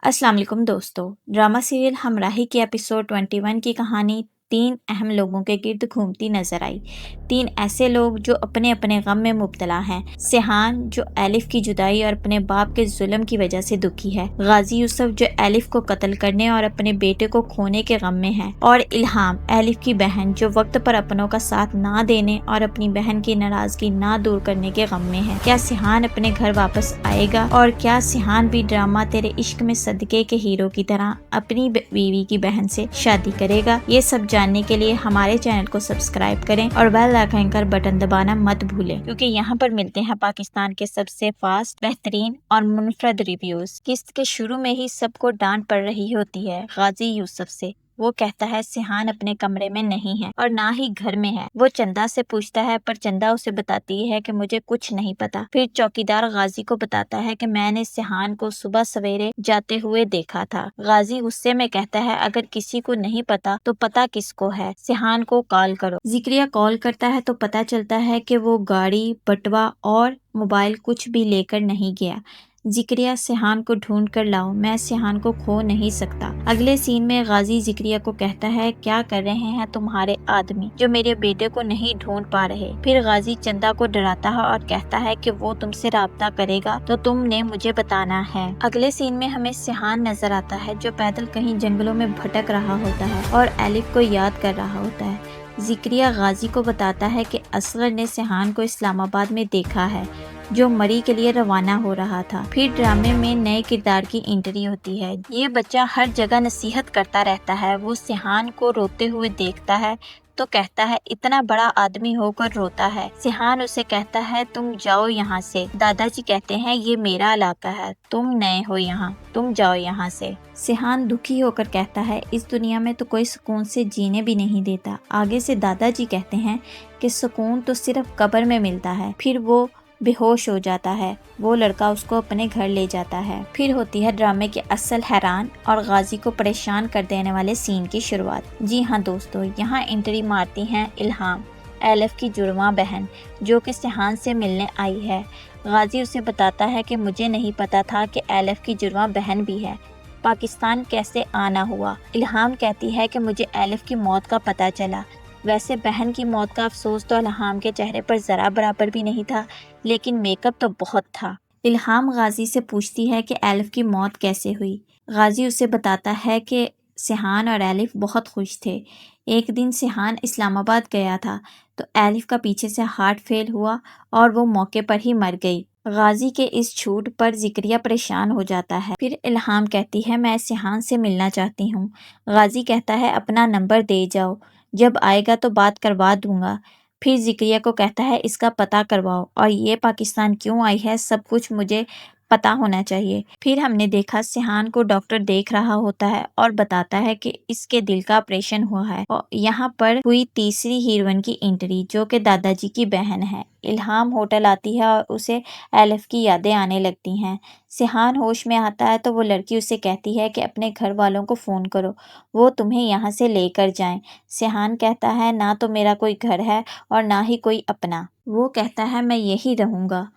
अस्सलाम वालेकुम दोस्तों। ड्रामा सीरियल हमराही की एपिसोड 21 की कहानी 3 अहम लोगों के गिर्द घूमती नजर आई। 3 ऐसे लोग जो अपने अपने गम में मुब्तला हैं। सिहान जो एलिफ की जुदाई और अपने बाप के जुल्म की वजह से दुखी है। गाजी यूसुफ जो एलिफ को कत्ल करने और अपने बेटे को खोने के गम में है। और इल्हाम एलिफ की बहन जो वक्त पर अपनों का साथ ना देने और अपनी बहन की नाराजगी ना दूर करने के गम में है। क्या सिहान अपने घर वापस आएगा और क्या सिहान भी ड्रामा तेरे इश्क में सदके के हीरो की तरह अपनी बीवी की बहन से शादी करेगा? ये सब जानने के लिए हमारे चैनल को सब्सक्राइब करें और बेल आइकन का बटन दबाना मत भूलें, क्योंकि यहाँ पर मिलते हैं पाकिस्तान के सबसे फास्ट, बेहतरीन और मुनफरद रिव्यूज। किस्त के शुरू में ही सबको डांट पड़ रही होती है गाजी यूसुफ से। वो कहता है सिहान अपने कमरे में नहीं है और ना ही घर में है। वो चंदा से पूछता है पर चंदा उसे बताती है कि मुझे कुछ नहीं पता। फिर चौकीदार गाजी को बताता है कि मैंने सिहान को सुबह सवेरे जाते हुए देखा था। गाजी गुस्से में कहता है अगर किसी को नहीं पता तो पता किसको है, सिहान को कॉल करो। जिक्रिया कॉल करता है तो पता चलता है कि वो गाड़ी, बटवा और मोबाइल कुछ भी लेकर नहीं गया। जिक्रिया सिहान को ढूंढ कर लाओ, मैं सिहान को खो नहीं सकता। अगले सीन में गाजी जिक्रिया को कहता है क्या कर रहे हैं तुम्हारे आदमी जो मेरे बेटे को नहीं ढूंढ पा रहे। फिर गाजी चंदा को डराता है और कहता है कि वो तुमसे राब्ता करेगा तो तुमने मुझे बताना है। अगले सीन में हमें सिहान नजर आता है जो पैदल कहीं जंगलों में भटक रहा होता है और एलिफ को याद कर रहा होता है। जिक्रिया गाजी को बताता है कि असगर ने सिहान को इस्लामाबाद में देखा है जो मरी के लिए रवाना हो रहा था। फिर ड्रामे में नए किरदार की एंट्री होती है। ये बच्चा हर जगह नसीहत करता रहता है। वो सिहान को रोते हुए देखता है तो कहता है इतना बड़ा आदमी होकर रोता है। सिहान उसे कहता है तुम जाओ यहाँ से। दादाजी कहते हैं ये मेरा इलाका है, तुम नए हो यहाँ, तुम जाओ यहाँ से। सिहान दुखी होकर कहता है इस दुनिया में तो कोई सुकून से जीने भी नहीं देता। आगे से दादाजी कहते हैं कि सुकून तो सिर्फ कब्र में मिलता है। फिर वो बेहोश हो जाता है। वो लड़का उसको अपने घर ले जाता है। फिर होती है ड्रामे के असल हैरान और गाजी को परेशान कर देने वाले सीन की शुरुआत। जी हाँ दोस्तों, यहाँ एंट्री मारती हैं इल्हाम, एलिफ की जुड़वा बहन जो कि सिहान से मिलने आई है। गाजी उसे बताता है कि मुझे नहीं पता था कि एलिफ की जुड़वा बहन भी है। पाकिस्तान कैसे आना हुआ? इल्हाम कहती है कि मुझे एलिफ की मौत का पता चला। वैसे बहन की मौत का अफसोस तो इल्हाम के चेहरे पर ज़रा बराबर भी नहीं था, लेकिन मेकअप तो बहुत था। इल्हाम गाजी से पूछती है कि एलिफ की मौत कैसे हुई। गाजी उसे बताता है कि सिहान और एलिफ बहुत खुश थे। एक दिन सिहान इस्लामाबाद गया था तो एलिफ का पीछे से हार्ट फेल हुआ और वो मौके पर ही मर गई। गाजी के इस छूट पर जिक्रिया परेशान हो जाता है। फिर इल्हाम कहती है मैं सिहान से मिलना चाहती हूँ। गाजी कहता है अपना नंबर दे जाओ, जब आएगा तो बात करवा दूंगा। फिर जिक्रिया को कहता है इसका पता करवाओ और ये पाकिस्तान क्यों आई है सब कुछ मुझे पता होना चाहिए। फिर हमने देखा सिहान को डॉक्टर देख रहा होता है और बताता है कि इसके दिल का ऑपरेशन हुआ है। और यहाँ पर हुई तीसरी हीरोइन की एंट्री जो कि दादाजी की बहन है। इल्हाम होटल आती है और उसे एलिफ की यादें आने लगती हैं। सिहान होश में आता है तो वो लड़की उसे कहती है कि अपने घर वालों को फ़ोन करो, वो तुम्हें यहाँ से लेकर जाएं। सिहान कहता है ना तो मेरा कोई घर है और ना ही कोई अपना। वो कहता है मैं यही रहूँगा।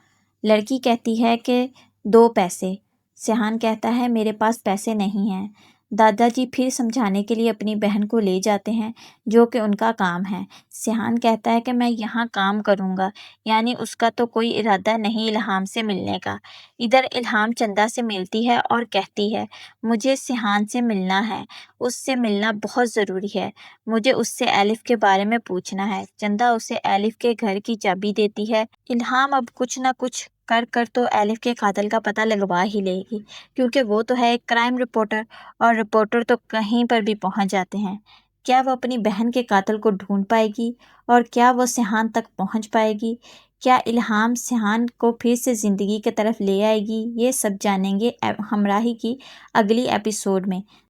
लड़की कहती है कि 2 पैसे। सिहान कहता है मेरे पास पैसे नहीं हैं। दादाजी फिर समझाने के लिए अपनी बहन को ले जाते हैं जो कि उनका काम है। सिहान कहता है कि मैं यहाँ काम करूँगा, यानी उसका तो कोई इरादा नहीं इल्हाम से मिलने का। इधर इल्हाम चंदा से मिलती है और कहती है मुझे सिहान से मिलना है, उससे मिलना बहुत ज़रूरी है, मुझे उससे एलिफ के बारे में पूछना है। चंदा उसे एलिफ के घर की चाबी देती है। इल्हाम अब कुछ ना कुछ कर कर तो एलिफ के कातिल का पता लगवा ही लेगी, क्योंकि वो तो है एक क्राइम रिपोर्टर और रिपोर्टर तो कहीं पर भी पहुंच जाते हैं। क्या वो अपनी बहन के कातिल को ढूंढ पाएगी और क्या वो सिहान तक पहुंच पाएगी? क्या इल्हाम सिहान को फिर से ज़िंदगी की तरफ ले आएगी? ये सब जानेंगे हमराही की अगली एपिसोड में।